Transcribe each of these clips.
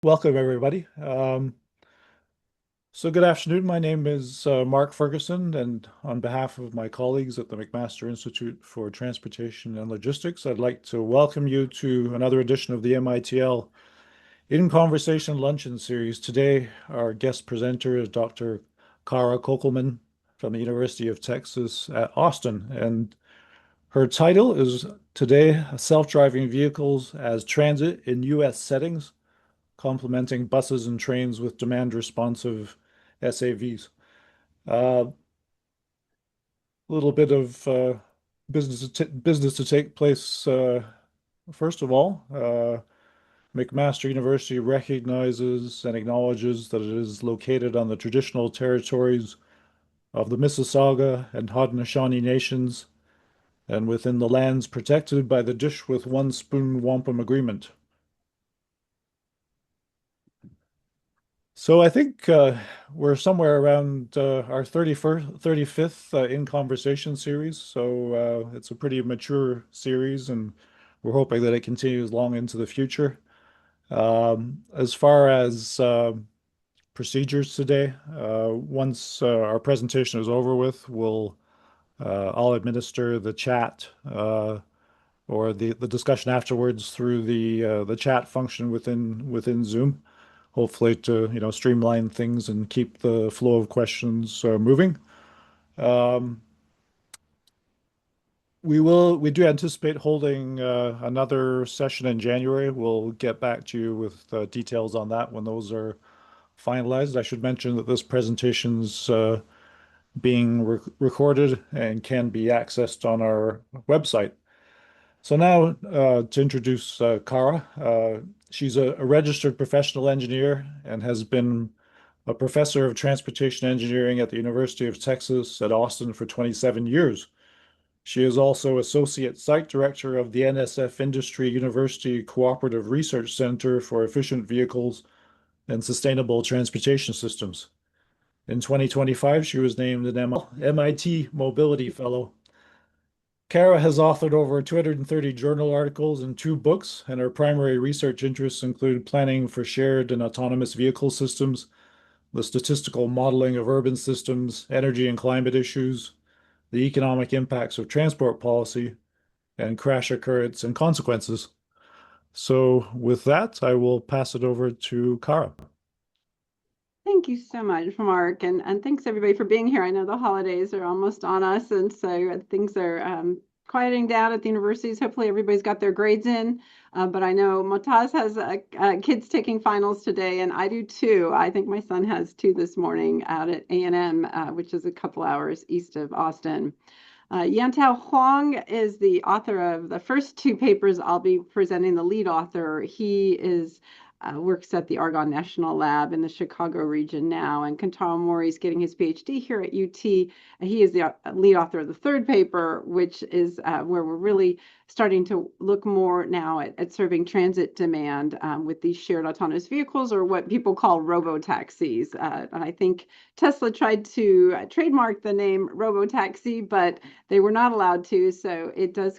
Welcome, everybody. So good afternoon. My name is Mark Ferguson, and on behalf of my colleagues at the McMaster Institute for Transportation and Logistics, I'd like to welcome you to another edition of the MITL In Conversation Luncheon Series. Today, our guest presenter is Dr. Kara Kockelman from the University of Texas at Austin, and her title is today Self-Driving Vehicles as Transit in U.S. Settings, complementing buses and trains with demand responsive SAVs. A little bit of business to take place. First of all, McMaster University recognizes and acknowledges that it is located on the traditional territories of the Mississauga and Haudenosaunee nations and within the lands protected by the Dish with One Spoon Wampum Agreement. So I think we're somewhere around our 35th In Conversation series. So it's a pretty mature series, and we're hoping that it continues long into the future. As far as procedures today, once our presentation is over with, I'll administer the chat or the discussion afterwards through the chat function within Zoom, hopefully to streamline things and keep the flow of questions moving. Um, we do anticipate holding another session in January. We'll get back to you with details on that when those are finalized. I should mention that this presentation's being recorded and can be accessed on our website. So now to introduce Kara. She's a registered professional engineer and has been a professor of transportation engineering at the University of Texas at Austin for 27 years. She is also associate site director of the NSF Industry University Cooperative Research Center for Efficient Vehicles and Sustainable Transportation Systems. In 2025, she was named an MIT Mobility Fellow. Kara has authored over 230 journal articles and two books, and her primary research interests include planning for shared and autonomous vehicle systems, the statistical modeling of urban systems, energy and climate issues, the economic impacts of transport policy, and crash occurrence and consequences. So, with that, I will pass it over to Kara. Thank you so much, Mark, and thanks everybody for being here. I know the holidays are almost on us, and so things are quieting down at the universities. Hopefully, everybody's got their grades in. But I know Motaz has kids taking finals today, and I do too. I think my son has two this morning out at A&M, which is a couple hours east of Austin. Yantao Huang is the author of the first two papers. I'll be presenting the lead author. He is works at the Argonne National Lab in the Chicago region now, and Kentaro Mori is getting his PhD here at UT. He is the lead author of the third paper, which is where we're really starting to look more now at serving transit demand with these shared autonomous vehicles, or what people call robo-taxis. And I think Tesla tried to trademark the name robo-taxi, but they were not allowed to. So it does,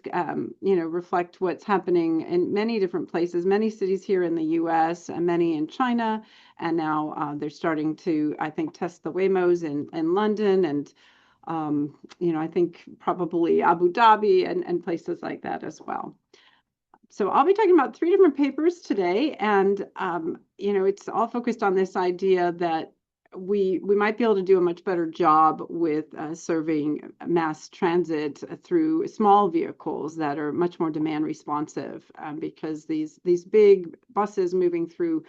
reflect what's happening in many different places, many cities here in the U.S. and many in China. And now they're starting to, I think, test the Waymos in London and I think probably Abu Dhabi and places like that as well. So I'll be talking about three different papers today, and it's all focused on this idea that we might be able to do a much better job with serving mass transit through small vehicles that are much more demand responsive, because these big buses moving through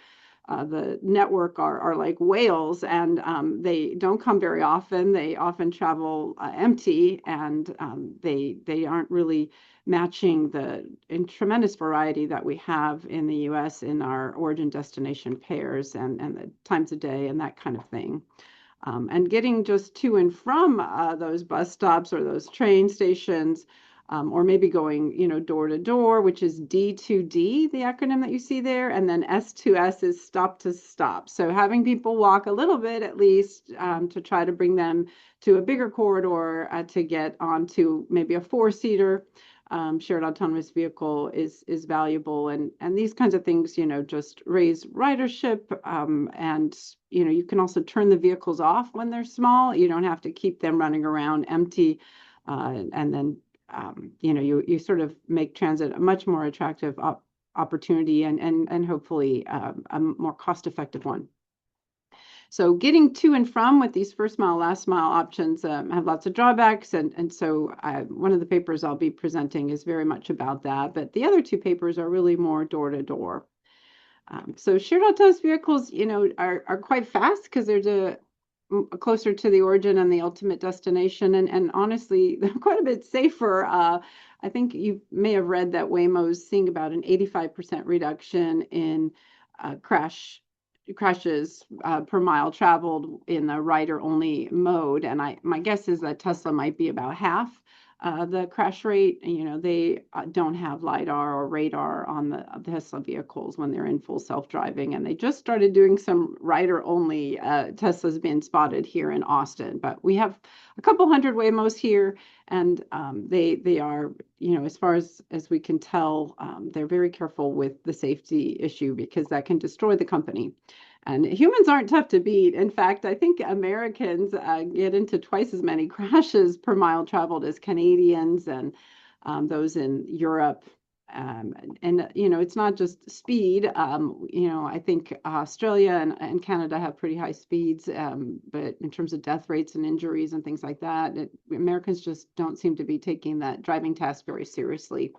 the network are like whales, and they don't come very often. They often travel empty, and they aren't really matching the tremendous variety that we have in the U.S. in our origin destination pairs and the times of day and that kind of thing. And getting just to and from those bus stops or those train stations, or maybe going, door to door, which is D2D, the acronym that you see there, and then S2S is stop to stop. So having people walk a little bit at least to try to bring them to a bigger corridor to get onto maybe a four-seater shared autonomous vehicle is valuable, and these kinds of things, just raise ridership, and you can also turn the vehicles off when they're small. You don't have to keep them running around empty, and then you sort of make transit a much more attractive opportunity, and hopefully a more cost-effective one. So getting to and from with these first mile, last mile options have lots of drawbacks. And so one of the papers I'll be presenting is very much about that. But the other two papers are really more door to door. So shared autonomous vehicles, are quite fast because they're closer to the origin and the ultimate destination. And honestly, they're quite a bit safer. I think you may have read that Waymo's seeing about an 85% reduction in crashes per mile traveled in the rider-only mode. And my guess is that Tesla might be about half the crash rate. They don't have LiDAR or radar on the Tesla vehicles when they're in full self-driving. And they just started doing some rider-only Teslas being spotted here in Austin. But we have a couple hundred Waymos here, and they are, as far as we can tell, they're very careful with the safety issue because that can destroy the company. And humans aren't tough to beat. In fact, I think Americans get into twice as many crashes per mile traveled as Canadians and those in Europe. It's not just speed. I think Australia and Canada have pretty high speeds, but in terms of death rates and injuries and things like that, Americans just don't seem to be taking that driving task very seriously.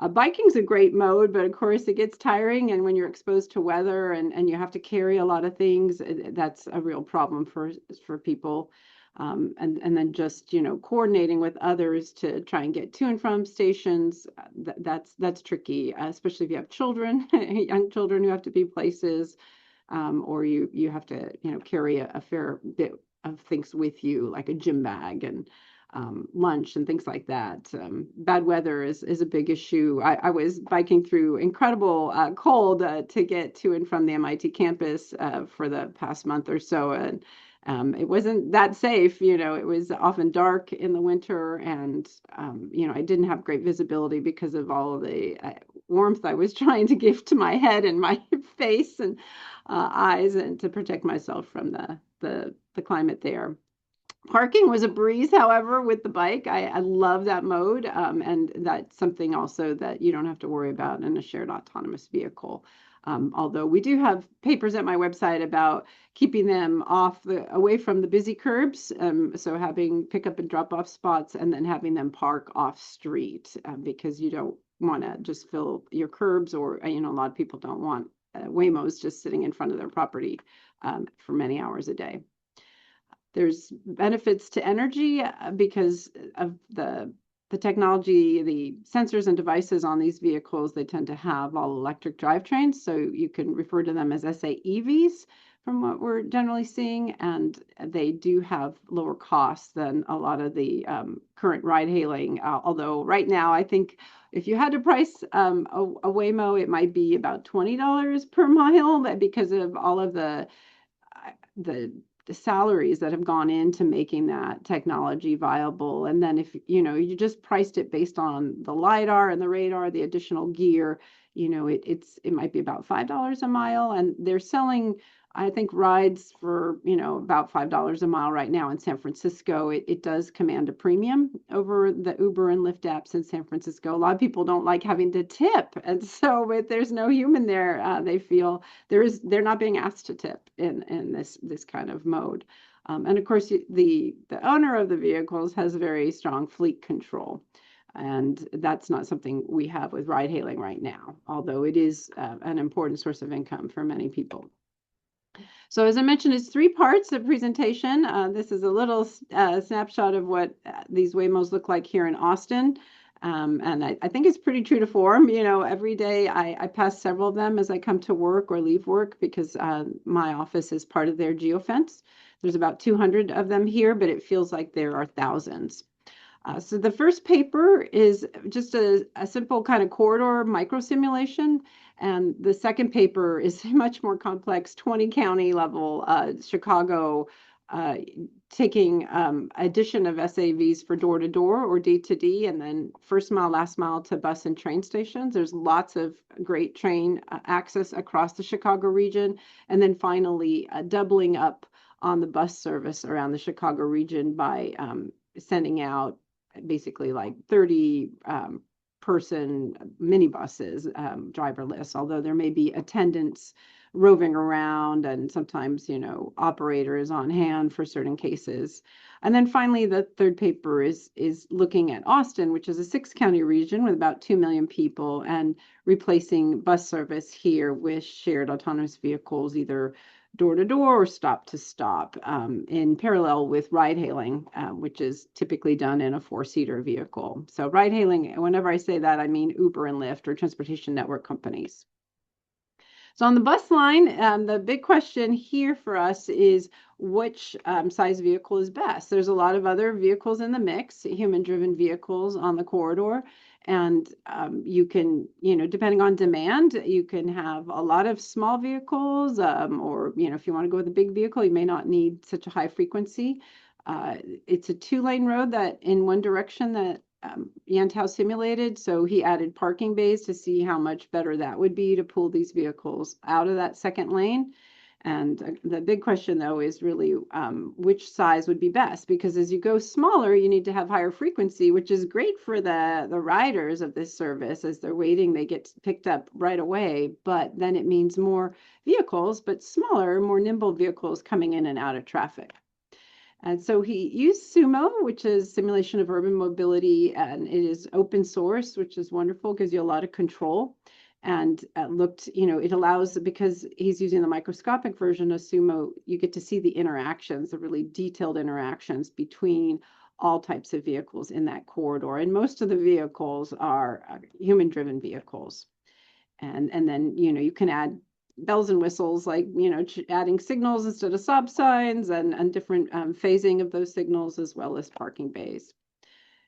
Biking's a great mode, but of course it gets tiring, and when you're exposed to weather and you have to carry a lot of things, that's a real problem for people. And then just coordinating with others to try and get to and from stations, that's tricky, especially if you have children, young children who have to be places, or you have to carry a fair bit of things with you, like a gym bag and lunch and things like that. Bad weather is a big issue. I was biking through incredible cold to get to and from the MIT campus for the past month or so, and it wasn't that safe. It was often dark in the winter, and I didn't have great visibility because of all of the warmth I was trying to give to my head and my face and eyes, and to protect myself from the climate there. Parking was a breeze, however, with the bike. I love that mode, and that's something also that you don't have to worry about in a shared autonomous vehicle. Although we do have papers at my website about keeping them away from the busy curbs, so having pickup and drop off spots, and then having them park off street, because you don't want to just fill your curbs, or a lot of people don't want Waymos just sitting in front of their property for many hours a day. There's benefits to energy because of the technology, the sensors and devices on these vehicles. They tend to have all electric drivetrains, so you can refer to them as SAEVs from what we're generally seeing, and they do have lower costs than a lot of the current ride hailing. Although right now, I think if you had to price a Waymo, it might be about $20 per mile, because of all of the salaries that have gone into making that technology viable. And then if you just priced it based on the LiDAR and the radar, the additional gear, it might be about $5 a mile, and they're selling, I think, rides for about $5 a mile right now in San Francisco. It does command a premium over the Uber and Lyft apps in San Francisco. A lot of people don't like having to tip, and so if there's no human there, they feel they're not being asked to tip in this kind of mode. And of course, the owner of the vehicles has very strong fleet control. And that's not something we have with ride hailing right now, although it is an important source of income for many people. So as I mentioned, it's three parts of presentation. This is a little snapshot of what these Waymos look like here in Austin. And I think it's pretty true to form. Every day I pass several of them as I come to work or leave work, because my office is part of their geofence. There's about 200 of them here, but it feels like there are thousands. So the first paper is just a simple kind of corridor micro simulation. And the second paper is much more complex, 20 county level Chicago taking addition of SAVs for door to door or D to D, and then first mile, last mile to bus and train stations. There's lots of great train access across the Chicago region. And then finally, doubling up on the bus service around the Chicago region by sending out basically like 30 person minibuses, driverless, although there may be attendants roving around and sometimes, operators on hand for certain cases. And then finally, the third paper is looking at Austin, which is a 6-county region with about 2 million people, and replacing bus service here with shared autonomous vehicles, either door to door or stop to stop, in parallel with ride hailing, which is typically done in a 4-seater vehicle. So ride hailing, whenever I say that, I mean Uber and Lyft or transportation network companies. So on the bus line, the big question here for us is which size vehicle is best. There's a lot of other vehicles in the mix, human-driven vehicles on the corridor. And you can, depending on demand, you can have a lot of small vehicles, or, if you want to go with a big vehicle, you may not need such a high frequency. It's a 2-lane road that in one direction that Yantow simulated, so he added parking bays to see how much better that would be to pull these vehicles out of that second lane. And the big question, though, is really which size would be best, because as you go smaller, you need to have higher frequency, which is great for the riders of this service. As they're waiting, they get picked up right away, but then it means more vehicles, but smaller, more nimble vehicles coming in and out of traffic. And so he used Sumo, which is simulation of urban mobility, and it is open source, which is wonderful, gives you a lot of control. And looked, it allows, because he's using the microscopic version of Sumo, you get to see the interactions, the really detailed interactions between all types of vehicles in that corridor. And most of the vehicles are human-driven vehicles. And then, you can add bells and whistles, like, adding signals instead of stop signs, and different phasing of those signals, as well as parking bays.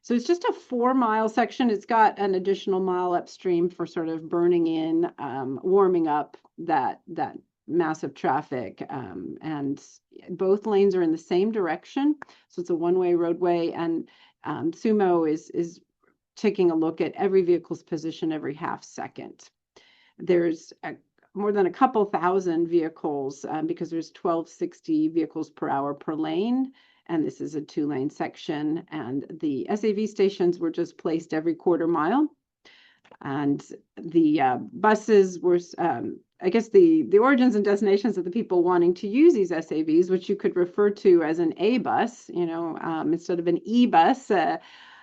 So it's just a 4-mile section. It's got an additional mile upstream for sort of burning in, warming up that massive traffic. And both lanes are in the same direction. So it's a one-way roadway. And Sumo is taking a look at every vehicle's position every half second. There's more than a couple thousand vehicles, because there's 1260 vehicles per hour per lane. And this is a 2-lane section. And the SAV stations were just placed every quarter mile. And the buses were, I guess, the origins and destinations of the people wanting to use these SAVs, which you could refer to as an A bus, instead of an E bus.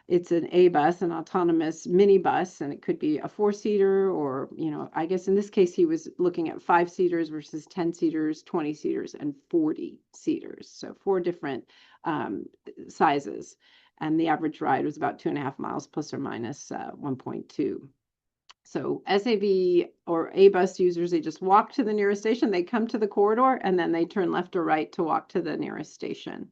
It's an A bus, an autonomous minibus, and it could be a 4-seater, or, I guess in this case, he was looking at 5-seaters versus 10-seaters, 20-seaters, and 40-seaters. So 4 different sizes. And the average ride was about 2.5 miles plus or minus 1.2. So SAV or A bus users, they just walk to the nearest station, they come to the corridor, and then they turn left or right to walk to the nearest station.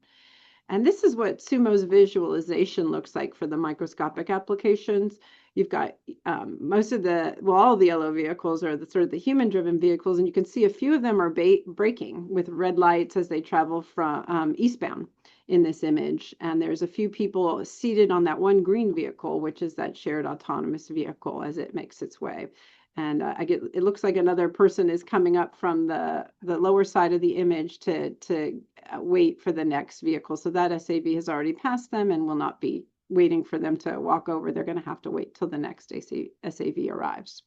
And this is what Sumo's visualization looks like for the microscopic applications. You've got all the yellow vehicles are the sort of the human-driven vehicles, and you can see a few of them are braking with red lights as they travel from eastbound in this image. And there's a few people seated on that one green vehicle, which is that shared autonomous vehicle as it makes its way. And it looks like another person is coming up from the lower side of the image to wait for the next vehicle. So that SAV has already passed them and will not be waiting for them to walk over. They're going to have to wait till the next SAV arrives.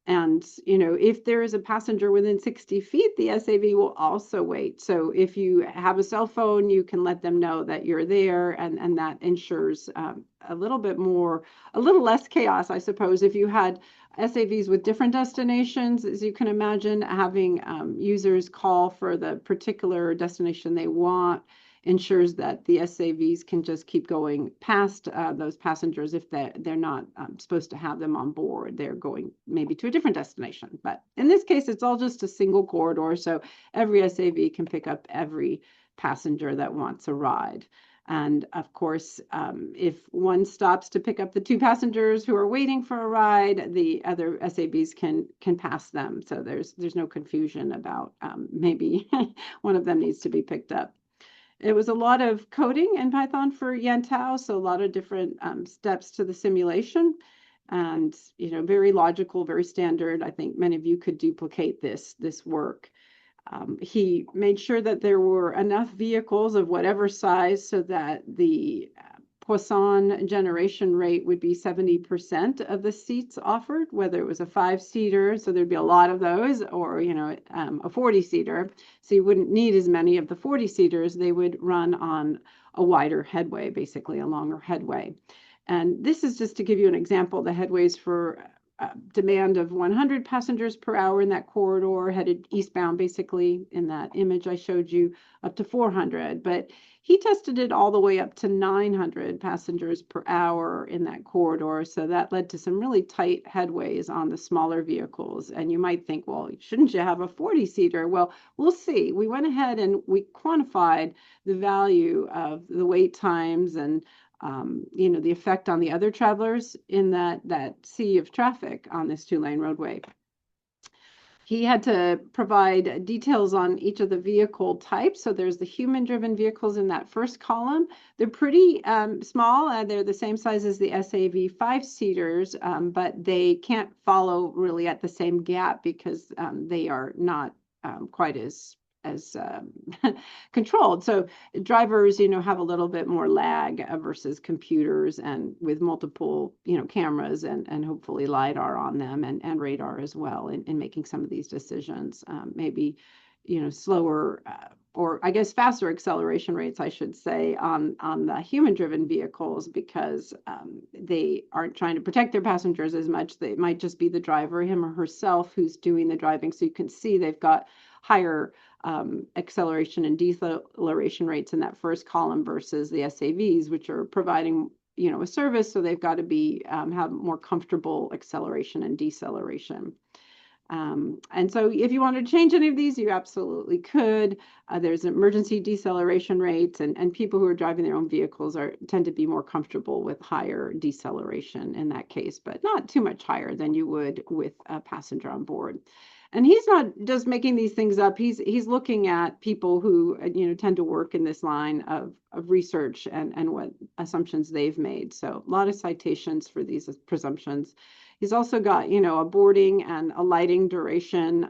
And, if there is a passenger within 60 feet, the SAV will also wait. So if you have a cell phone, you can let them know that you're there, and that ensures a little less chaos, I suppose. If you had SAVs with different destinations, as you can imagine, having users call for the particular destination they want ensures that the SAVs can just keep going past those passengers. If they're not supposed to have them on board, they're going maybe to a different destination. But in this case, it's all just a single corridor, so every SAV can pick up every passenger that wants a ride. And of course, if one stops to pick up the 2 passengers who are waiting for a ride, the other SAVs can pass them. So there's no confusion about maybe one of them needs to be picked up. It was a lot of coding in Python for Yantao, so a lot of different steps to the simulation, and very logical, very standard. I think many of you could duplicate this work. He made sure that there were enough vehicles of whatever size so that the Poisson generation rate would be 70% of the seats offered, whether it was a 5-seater, so there'd be a lot of those, or a 40-seater. So you wouldn't need as many of the 40-seaters. They would run on a wider headway, basically a longer headway. And this is just to give you an example. The headways for demand of 100 passengers per hour in that corridor, headed eastbound, basically, in that image I showed you, up to 400. But he tested it all the way up to 900 passengers per hour in that corridor. So that led to some really tight headways on the smaller vehicles. And you might think, well, shouldn't you have a 40-seater? Well, we'll see. We went ahead and we quantified the value of the wait times and the effect on the other travelers in that sea of traffic on this 2-lane roadway. He had to provide details on each of the vehicle types. So there's the human-driven vehicles in that first column. They're pretty small. They're the same size as the SAV 5-seaters, but they can't follow really at the same gap because they are not quite as controlled. So drivers, have a little bit more lag versus computers, and with multiple, cameras and hopefully LiDAR on them, and radar as well in making some of these decisions. Maybe, slower or I guess faster acceleration rates, I should say, on the human-driven vehicles, because they aren't trying to protect their passengers as much. They might just be the driver, him or herself, who's doing the driving. So you can see they've got higher acceleration and deceleration rates in that first column versus the SAVs, which are providing a service, so they've got to be have more comfortable acceleration and deceleration. And so if you wanted to change any of these, you absolutely could. There's emergency deceleration rates, and people who are driving their own vehicles tend to be more comfortable with higher deceleration in that case, but not too much higher than you would with a passenger on board. And he's not just making these things up. He's looking at people who tend to work in this line of research and what assumptions they've made. So a lot of citations for these presumptions. He's also got a boarding and a lighting duration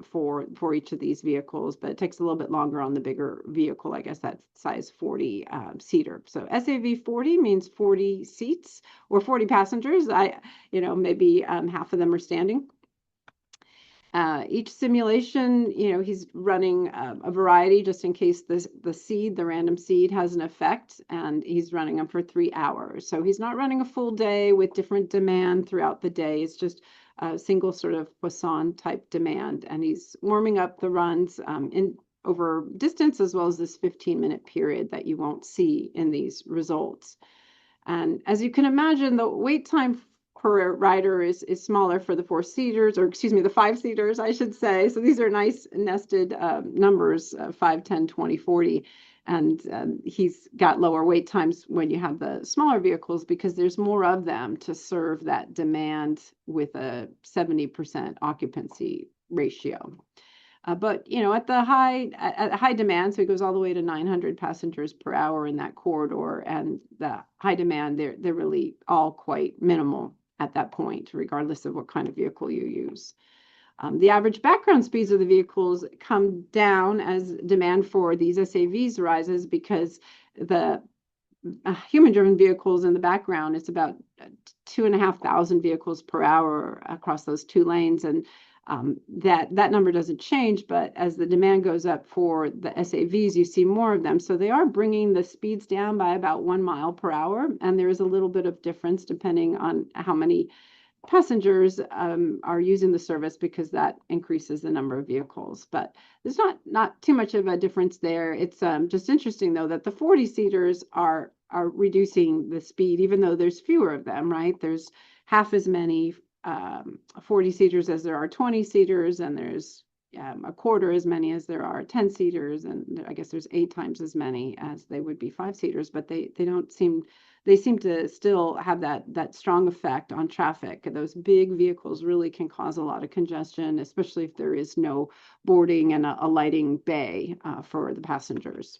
for each of these vehicles, but it takes a little bit longer on the bigger vehicle. I guess that's size 40 seater. So SAV 40 means 40 seats or 40 passengers. Maybe half of them are standing. Each simulation, he's running a variety just in case the random seed has an effect, and he's running them for 3 hours. So he's not running a full day with different demand throughout the day. It's just a single sort of Poisson type demand, and he's warming up the runs in over distance, as well as this 15-minute period that you won't see in these results. And as you can imagine, the wait time per rider is smaller for the 4-seaters, or excuse me, the 5-seaters, I should say. So these are nice nested numbers, 5, 10, 20, 40. And he's got lower wait times when you have the smaller vehicles because there's more of them to serve that demand with a 70% occupancy ratio. But at the high demand, so it goes all the way to 900 passengers per hour in that corridor, and the high demand, they're really all quite minimal at that point, regardless of what kind of vehicle you use. The average background speeds of the vehicles come down as demand for these SAVs rises, because the human-driven vehicles in the background, it's about 2,500 vehicles per hour across those 2 lanes, and that number doesn't change, but as the demand goes up for the SAVs, you see more of them. So they are bringing the speeds down by about 1 mile per hour, and there is a little bit of difference depending on how many passengers are using the service, because that increases the number of vehicles. But there's not too much of a difference there. It's just interesting, though, that the 40-seaters are reducing the speed, even though there's fewer of them, right? There's half as many 40-seaters as there are 20-seaters, and there's a quarter as many as there are 10-seaters, and I guess there's 8 times as many as they would be 5-seaters, but they seem to still have that strong effect on traffic. Those big vehicles really can cause a lot of congestion, especially if there is no boarding and a lighting bay for the passengers.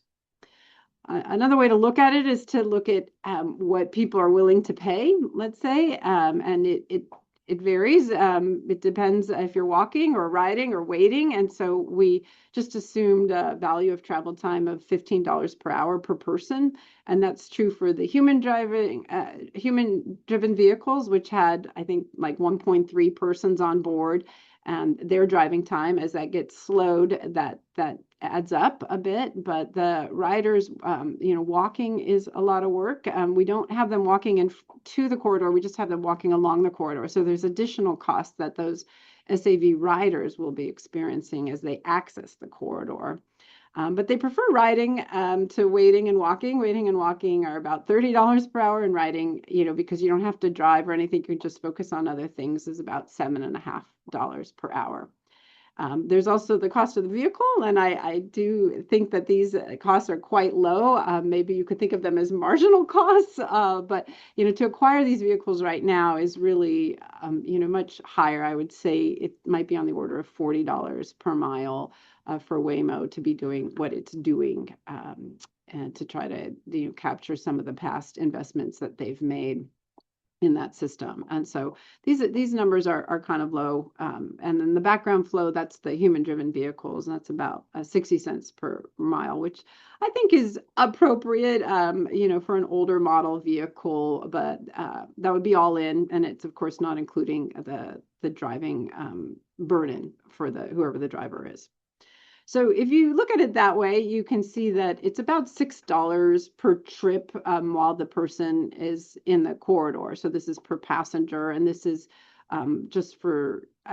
Another way to look at it is to look at what people are willing to pay, let's say, and it varies. It depends if you're walking or riding or waiting, and so we just assumed a value of travel time of $15 per hour per person, and that's true for the human-driven vehicles, which had, I think, like 1.3 persons on board, and their driving time. As that gets slowed, that adds up a bit. But the riders, walking is a lot of work. We don't have them walking to the corridor. We just have them walking along the corridor. So there's additional costs that those SAV riders will be experiencing as they access the corridor. But they prefer riding to waiting and walking. Waiting and walking are about $30 per hour, and riding, because you don't have to drive or anything, you can just focus on other things, is about $7.50 per hour. There's also the cost of the vehicle, and I do think that these costs are quite low. Maybe you could think of them as marginal costs, but to acquire these vehicles right now is really much higher. I would say it might be on the order of $40 per mile for Waymo to be doing what it's doing, and to try to capture some of the past investments that they've made in that system. And so these numbers are kind of low. And then the background flow, that's the human-driven vehicles, and that's about 60 cents per mile, which I think is appropriate, for an older model vehicle, but that would be all in, and it's of course not including the driving burden for whoever the driver is. So if you look at it that way, you can see that it's about $6 per trip while the person is in the corridor. So this is per passenger, and this is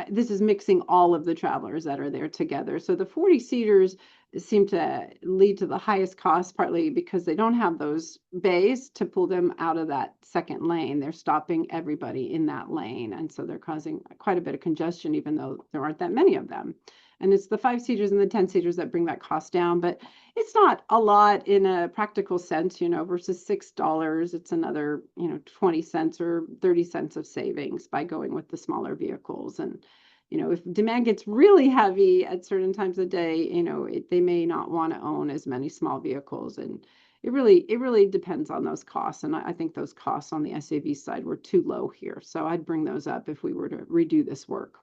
this is mixing all of the travelers that are there together. So the 40 seaters seem to lead to the highest cost, partly because they don't have those bays to pull them out of that second lane. They're stopping everybody in that lane, and so they're causing quite a bit of congestion, even though there aren't that many of them. And it's the 5-seaters and the 10-seaters that bring that cost down, but it's not a lot in a practical sense, versus $6. It's another, 20 cents or 30 cents of savings by going with the smaller vehicles. And, if demand gets really heavy at certain times of the day, they may not want to own as many small vehicles. And it really depends on those costs. And I think those costs on the SAV side were too low here. So I'd bring those up if we were to redo this work.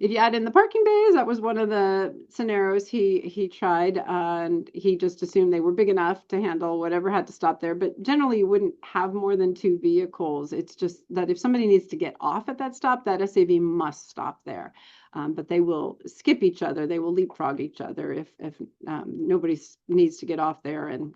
If you add in the parking bays, that was one of the scenarios he tried, and he just assumed they were big enough to handle whatever had to stop there. But generally, you wouldn't have more than 2 vehicles. It's just that if somebody needs to get off at that stop, that SAV must stop there. But they will skip each other. They will leapfrog each other if nobody needs to get off there, and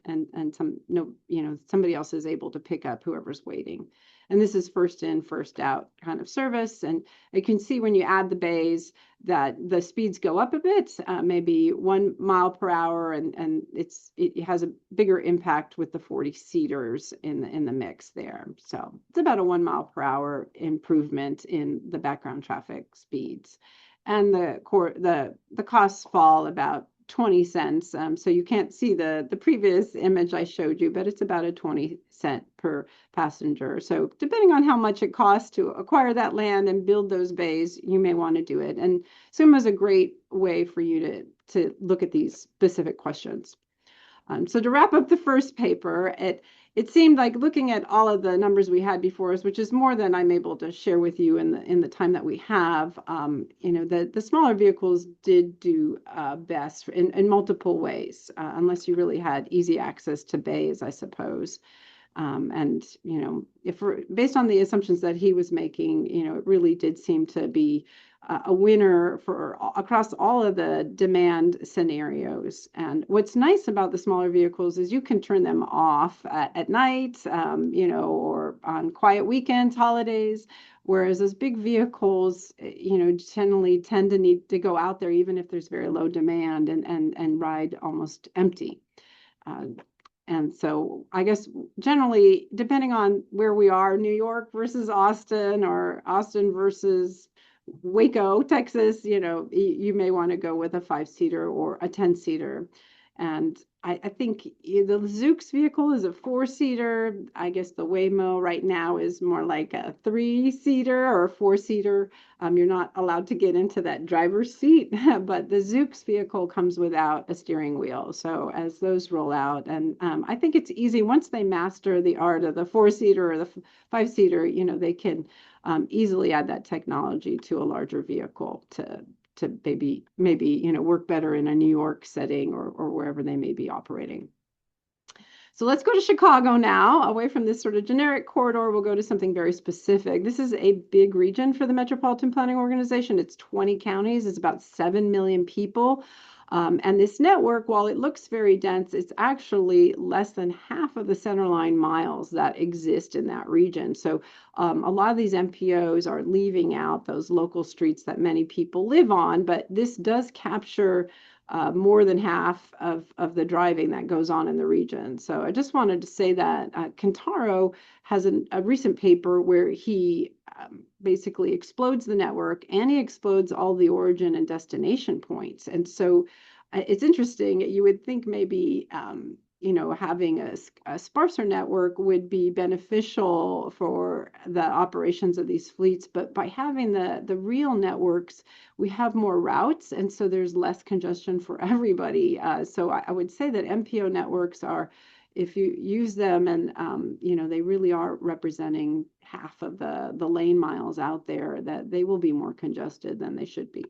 somebody else is able to pick up whoever's waiting. And this is first in, first out kind of service. And you can see when you add the bays that the speeds go up a bit, maybe 1 mile per hour, and it has a bigger impact with the 40 seaters in the mix there. So it's about a 1 mile per hour improvement in the background traffic speeds. And the costs fall about 20 cents. So you can't see the previous image I showed you, but it's about a 20 cent per passenger. So depending on how much it costs to acquire that land and build those bays, you may want to do it. And Sumo is a great way for you to look at these specific questions. So to wrap up the first paper, it seemed like, looking at all of the numbers we had before us, which is more than I'm able to share with you in the time that we have, the smaller vehicles did do best in multiple ways, unless you really had easy access to bays, I suppose. And if based on the assumptions that he was making, it really did seem to be a winner for across all of the demand scenarios. And what's nice about the smaller vehicles is you can turn them off at night, or on quiet weekends, holidays. Whereas those big vehicles, generally tend to need to go out there even if there's very low demand, and ride almost empty. And so I guess generally, depending on where we are, New York versus Austin, or Austin versus Waco, Texas, you may want to go with a 5-seater or a 10-seater. And I think the Zoox vehicle is a four-seater. I guess the Waymo right now is more like a three-seater or a four-seater. You're not allowed to get into that driver's seat, but the Zoox vehicle comes without a steering wheel. So as those roll out, and I think it's easy once they master the art of the four-seater or the five-seater, they can easily add that technology to a larger vehicle to maybe work better in a New York setting or wherever they may be operating. So let's go to Chicago now. Away from this sort of generic corridor, we'll go to something very specific. This is a big region for the Metropolitan Planning Organization. It's 20 counties. It's about 7 million people. And this network, while it looks very dense, it's actually less than half of the centerline miles that exist in that region. So a lot of these MPOs are leaving out those local streets that many people live on, but this does capture more than half of the driving that goes on in the region. So I just wanted to say that Kentaro has a recent paper where he basically explodes the network and he explodes all the origin and destination points. And so it's interesting. You would think maybe having a sparser network would be beneficial for the operations of these fleets, but by having the real networks, we have more routes, and so there's less congestion for everybody. So I would say that MPO networks are, if you use them, and they really are representing half of the lane miles out there, that they will be more congested than they should be.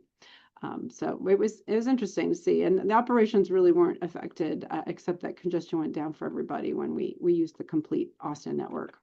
So it was interesting to see, and the operations really weren't affected, except that congestion went down for everybody when we used the complete Austin network.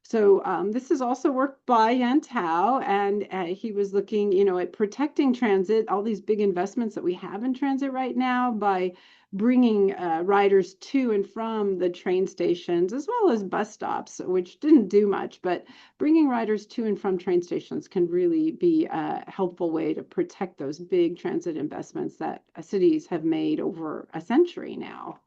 So this is also work by Yan Tao, and he was looking, at protecting transit, all these big investments that we have in transit right now by bringing riders to and from the train stations as well as bus stops, which didn't do much, but bringing riders to and from train stations can really be a helpful way to protect those big transit investments that cities have made over a century now.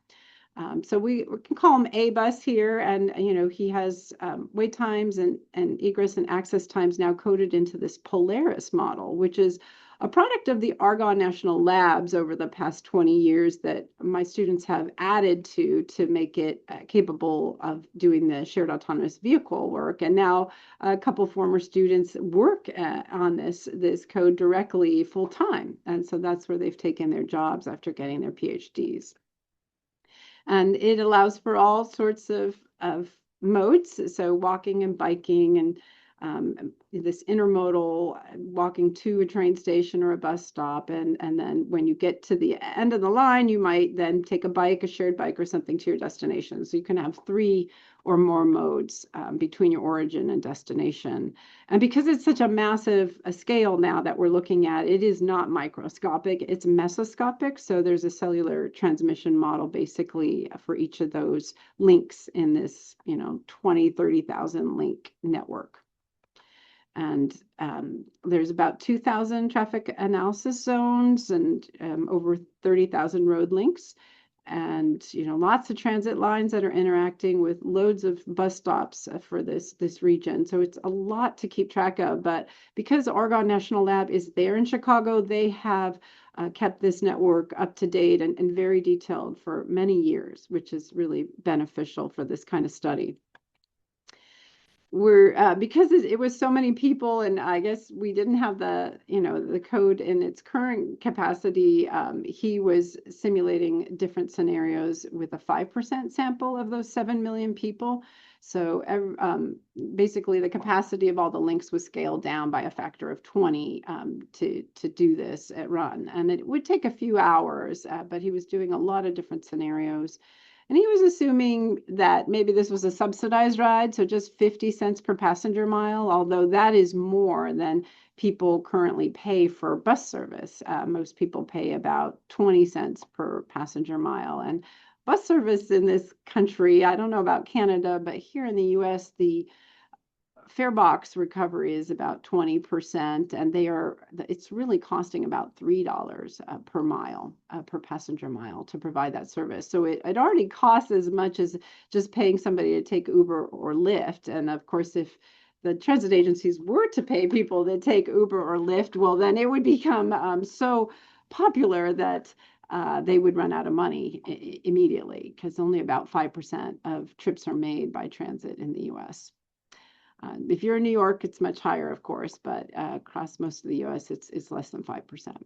So we can call him A bus here, and he has wait times and egress and access times now coded into this Polaris model, which is a product of the Argonne National Labs over the past 20 years that my students have added to make it capable of doing the shared autonomous vehicle work. And now a couple former students work on this code directly full time, and so that's where they've taken their jobs after getting their PhDs. And it allows for all sorts of modes, so walking and biking and this intermodal walking to a train station or a bus stop. And then when you get to the end of the line, you might then take a bike, a shared bike or something to your destination. So you can have 3 or more modes between your origin and destination. And because it's such a massive scale now that we're looking at, it is not microscopic, it's mesoscopic. So there's a cellular transmission model basically for each of those links in this, 20, 30,000 link network. And there's about 2,000 traffic analysis zones and over 30,000 road links. And lots of transit lines that are interacting with loads of bus stops for this region. So it's a lot to keep track of. But because Argonne National Lab is there in Chicago, they have kept this network up to date and very detailed for many years, which is really beneficial for this kind of study. We're because it was so many people, and I guess we didn't have the code in its current capacity. He was simulating different scenarios with a 5% sample of those 7 million people. So basically the capacity of all the links was scaled down by a factor of 20 to do this at run. And it would take a few hours, but he was doing a lot of different scenarios. And he was assuming that maybe this was a subsidized ride, so just 50 cents per passenger mile, although that is more than people currently pay for bus service. Most people pay about 20 cents per passenger mile. And bus service in this country, I don't know about Canada, but here in the US, the fare box recovery is about 20%, and it's really costing about $3 per mile, per passenger mile to provide that service. So it already costs as much as just paying somebody to take Uber or Lyft. And of course, if the transit agencies were to pay people to take Uber or Lyft, well, then it would become so popular that they would run out of money immediately because only about 5% of trips are made by transit in the US. If you're in New York, it's much higher, of course, but across most of the US, it's less than 5%.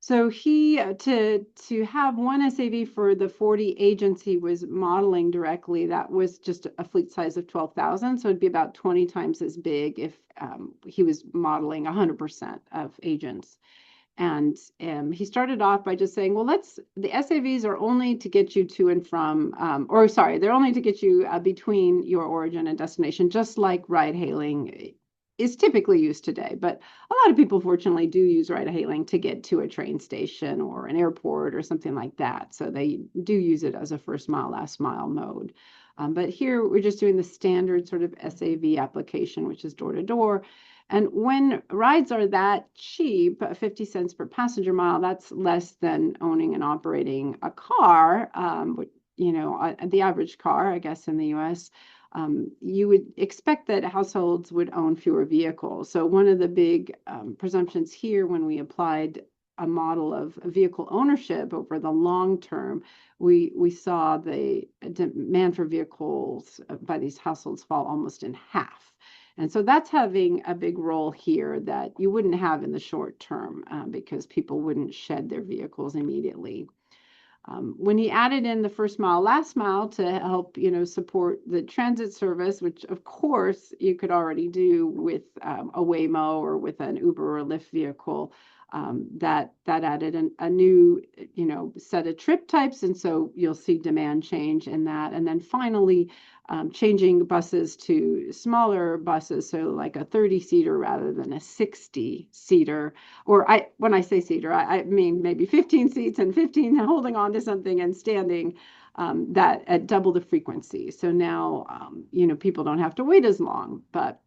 So he to have one SAV for the 40 agents he was modeling directly, that was just a fleet size of 12,000. So it'd be about 20 times as big if he was modeling 100% of agents. And he started off by just saying, well, the SAVs are only to get you to and from, or sorry, they're only to get you between your origin and destination, just like ride hailing is typically used today. But a lot of people, fortunately, do use ride hailing to get to a train station or an airport or something like that. So they do use it as a first mile, last mile mode. But here we're just doing the standard sort of SAV application, which is door to door. And when rides are that cheap, 50 cents per passenger mile, that's less than owning and operating a car, the average car, I guess, in the US. You would expect that households would own fewer vehicles. So one of the big presumptions here when we applied a model of vehicle ownership over the long term, we saw the demand for vehicles by these households fall almost in half. And so that's having a big role here that you wouldn't have in the short term because people wouldn't shed their vehicles immediately. When he added in the first mile, last mile to help, support the transit service, which of course you could already do with a Waymo or with an Uber or Lyft vehicle, that added a new, set of trip types, and so you'll see demand change in that. And then finally, changing buses to smaller buses, so like a 30-seater rather than a 60-seater. Or when I say seater, I mean maybe 15 seats and 15 holding on to something and standing, that at double the frequency. So now, people don't have to wait as long, but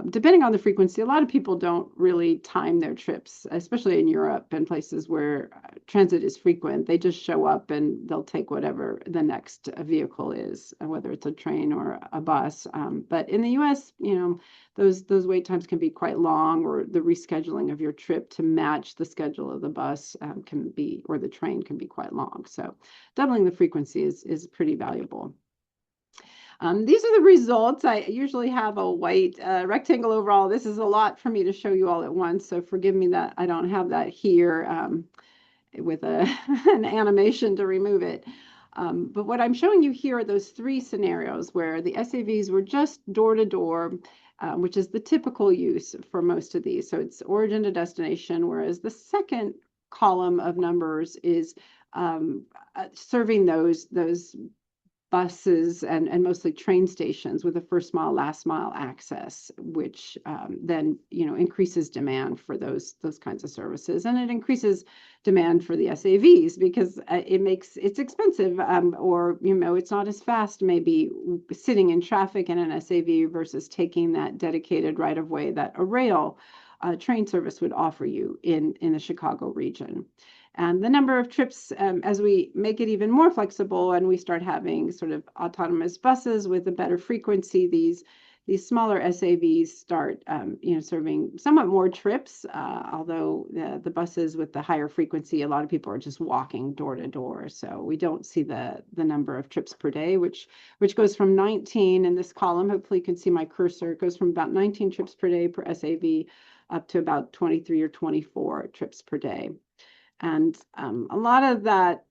depending on the frequency, a lot of people don't really time their trips, especially in Europe and places where transit is frequent. They just show up and they'll take whatever the next vehicle is, whether it's a train or a bus. But in the US, those wait times can be quite long, or the rescheduling of your trip to match the schedule of the bus or the train can be quite long. So doubling the frequency is pretty valuable. These are the results. I usually have a white rectangle overall. This is a lot for me to show you all at once, so forgive me that I don't have that here with an animation to remove it. But what I'm showing you here are those three scenarios where the SAVs were just door to door, which is the typical use for most of these. So it's origin to destination, whereas the second column of numbers is serving those buses and mostly train stations with a first mile, last mile access, which then increases demand for those kinds of services, and it increases demand for the SAVs because it's expensive, or it's not as fast maybe sitting in traffic in an SAV versus taking that dedicated right of way that a rail train service would offer you in the Chicago region. And the number of trips, as we make it even more flexible and we start having sort of autonomous buses with a better frequency, these smaller SAVs start, serving somewhat more trips, although the buses with the higher frequency, a lot of people are just walking door to door. So we don't see the number of trips per day, which goes from 19 in this column. Hopefully you can see my cursor. It goes from about 19 trips per day per SAV up to about 23 or 24 trips per day. And a lot of that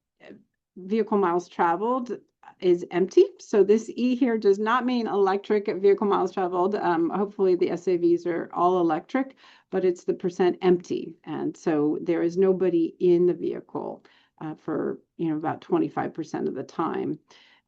vehicle miles traveled is empty. So this E here does not mean electric vehicle miles traveled. Hopefully the SAVs are all electric, but it's the percent empty. And so there is nobody in the vehicle for about 25% of the time.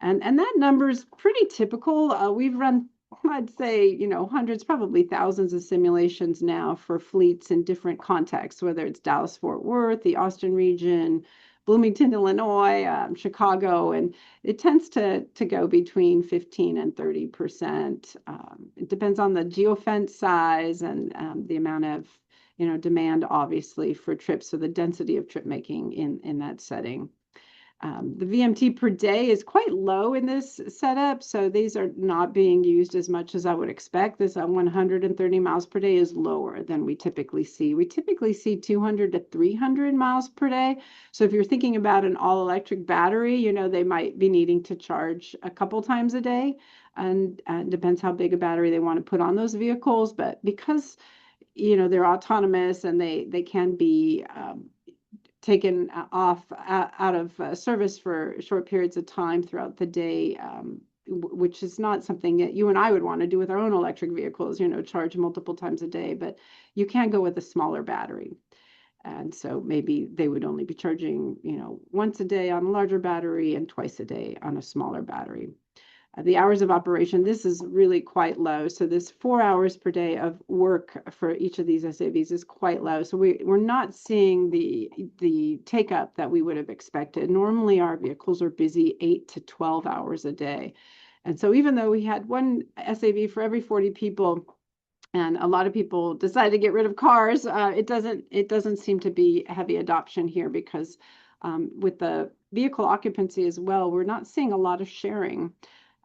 And that number is pretty typical. We've run, I'd say, hundreds, probably thousands of simulations now for fleets in different contexts, whether it's Dallas-Fort Worth, the Austin region, Bloomington, Illinois, Chicago, and it tends to go between 15 and 30%. It depends on the geofence size and the amount of demand, obviously, for trips, so the density of trip making in that setting. The VMT per day is quite low in this setup, so these are not being used as much as I would expect. This 130 miles per day is lower than we typically see. We typically see 200 to 300 miles per day. So if you're thinking about an all-electric battery, they might be needing to charge a couple times a day, and depends how big a battery they want to put on those vehicles. But because they're autonomous and they can be taken off out of service for short periods of time throughout the day, which is not something that you and I would want to do with our own electric vehicles, charge multiple times a day, but you can go with a smaller battery. And so maybe they would only be charging, once a day on a larger battery and twice a day on a smaller battery. The hours of operation, this is really quite low. So this 4 hours per day of work for each of these SAVs is quite low. So we're not seeing the take up that we would have expected. Normally our vehicles are busy 8 to 12 hours a day. And so even though we had one SAV for every 40 people, and a lot of people decided to get rid of cars, it doesn't seem to be heavy adoption here, because with the vehicle occupancy as well, we're not seeing a lot of sharing.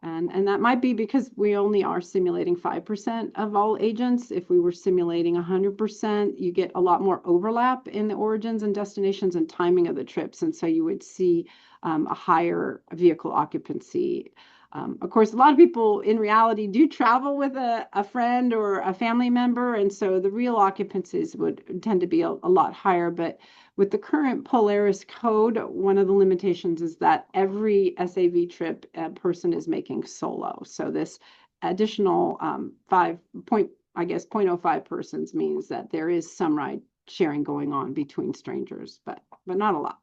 And that might be because we only are simulating 5% of all agents. If we were simulating 100%, you get a lot more overlap in the origins and destinations and timing of the trips. And so you would see a higher vehicle occupancy. Of course, a lot of people in reality do travel with a friend or a family member. And so the real occupancies would tend to be a lot higher. But with the current Polaris code, one of the limitations is that every SAV trip a person is making solo. So this additional 0.05 persons means that there is some ride sharing going on between strangers, but not a lot.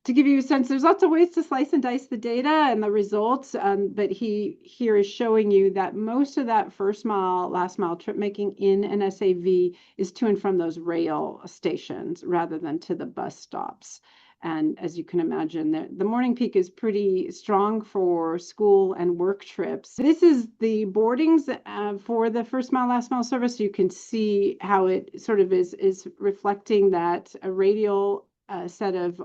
To give you a sense, there's lots of ways to slice and dice the data and the results, but he here is showing you that most of that first mile, last mile trip making in an SAV is to and from those rail stations rather than to the bus stops. And as you can imagine, the morning peak is pretty strong for school and work trips. This is the boardings for the first mile, last mile service. You can see how it sort of is reflecting that a radial set of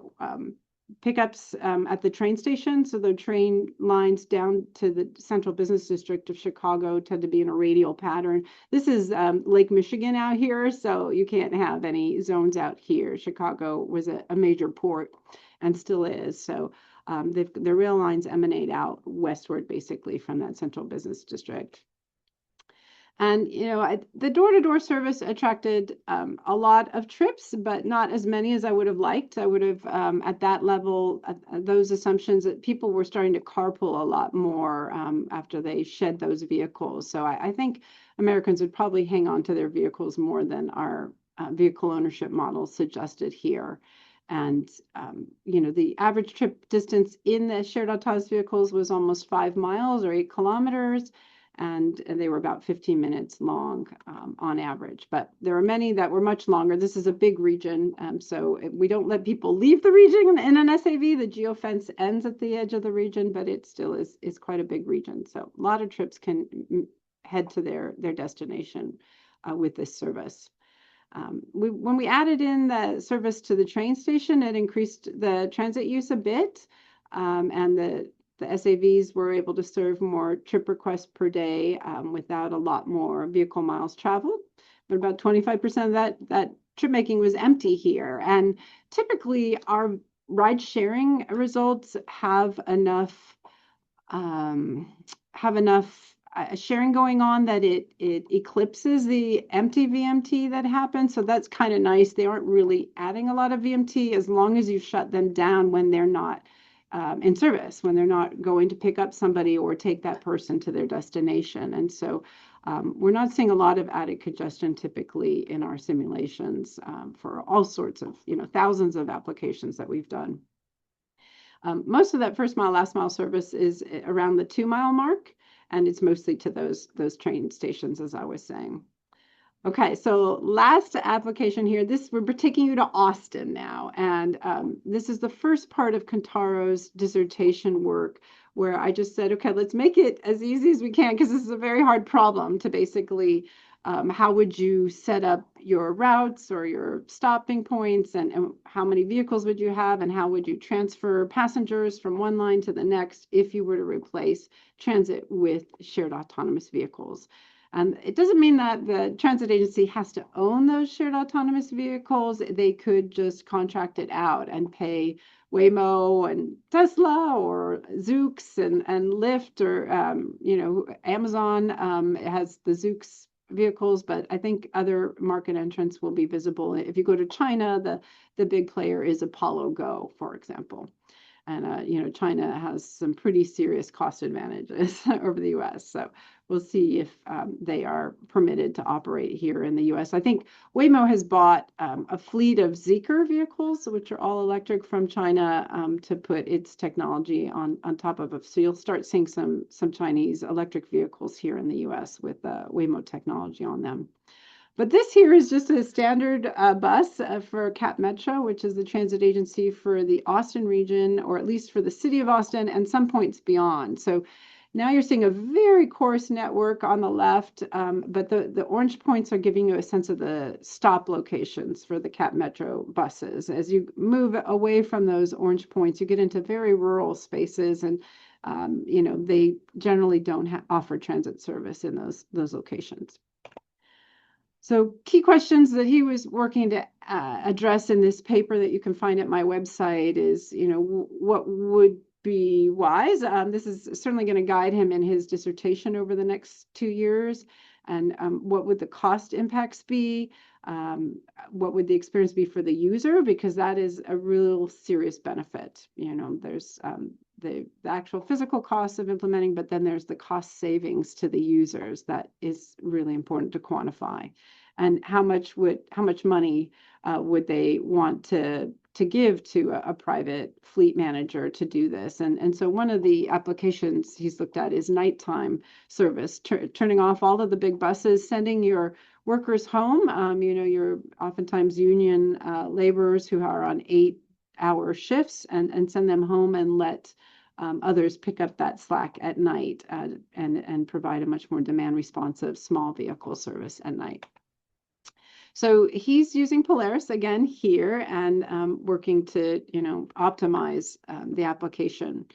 pickups at the train station. So the train lines down to the central business district of Chicago tend to be in a radial pattern. This is Lake Michigan out here, so you can't have any zones out here. Chicago was a major port and still is. So the rail lines emanate out westward, basically, from that central business district. And, the door-to-door service attracted a lot of trips, but not as many as I would have liked. I would have, at that level, those assumptions that people were starting to carpool a lot more after they shed those vehicles. So I think Americans would probably hang on to their vehicles more than our vehicle ownership model suggested here. And, the average trip distance in the shared autonomous vehicles was almost 5 miles or 8 kilometers. And they were about 15 minutes long on average. But there are many that were much longer. This is a big region, so we don't let people leave the region in an SAV. The geofence ends at the edge of the region, but it still is quite a big region. So a lot of trips can head to their destination with this service. When we added in the service to the train station, it increased the transit use a bit, and the SAVs were able to serve more trip requests per day without a lot more vehicle miles traveled. But about 25% of that trip making was empty here. And typically our ride sharing results have enough sharing going on that it eclipses the empty VMT that happens. So that's kind of nice. They aren't really adding a lot of VMT as long as you shut them down when they're not in service, when they're not going to pick up somebody or take that person to their destination. And so we're not seeing a lot of added congestion typically in our simulations for all sorts of, thousands of applications that we've done. Most of that first mile, last mile service is around the 2 mile mark, and it's mostly to those train stations, as I was saying. Okay, so last application here. We're taking you to Austin now, and this is the first part of Kantaro's dissertation work, where I just said, okay, let's make it as easy as we can, because this is a very hard problem to basically How would you set up your routes or your stopping points, and how many vehicles would you have, and how would you transfer passengers from one line to the next if you were to replace transit with shared autonomous vehicles? And it doesn't mean that the transit agency has to own those shared autonomous vehicles. They could just contract it out and pay Waymo and Tesla or Zoox and Lyft or Amazon has the Zoox vehicles, but I think other market entrants will be visible. If you go to China, the big player is Apollo Go, for example. And China has some pretty serious cost advantages over the U.S. So we'll see if they are permitted to operate here in the U.S. I think Waymo has bought a fleet of Zeekr vehicles, which are all electric from China, to put its technology on top of it. So you'll start seeing some Chinese electric vehicles here in the U.S. with Waymo technology on them. But this here is just a standard bus for Cap Metro, which is the transit agency for the Austin region, or at least for the city of Austin and some points beyond. So now you're seeing a very coarse network on the left, but the orange points are giving you a sense of the stop locations for the Cap Metro buses. As you move away from those orange points, you get into very rural spaces, and they generally don't offer transit service in those locations. So key questions that he was working to address in this paper that you can find at my website is, what would be wise? This is certainly going to guide him in his dissertation over the next 2 years. And what would the cost impacts be? What would the experience be for the user? Because that is a real serious benefit. There's the actual physical costs of implementing, but then there's the cost savings to the users that is really important to quantify. And how much money would they want to give to a private fleet manager to do this? And so one of the applications he's looked at is nighttime service, turning off all of the big buses, sending your workers home. You're oftentimes union laborers who are on 8-hour shifts, and send them home and let others pick up that slack at night, and provide a much more demand responsive small vehicle service at night. So he's using Polaris again here, and working to optimize the application.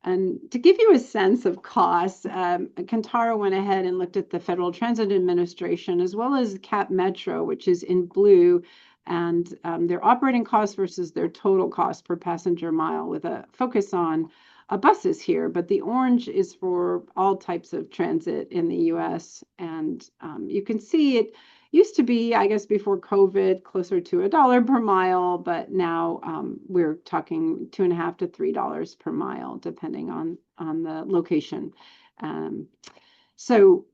And to give you a sense of costs, Kantara went ahead and looked at the Federal Transit Administration as well as Cap Metro, which is in blue, and their operating costs versus their total cost per passenger mile, with a focus on buses here. But the orange is for all types of transit in the US. And you can see it used to be, I guess, before COVID, closer to $1 per mile, but now we're talking $2.50 to $3 per mile, depending on the location. So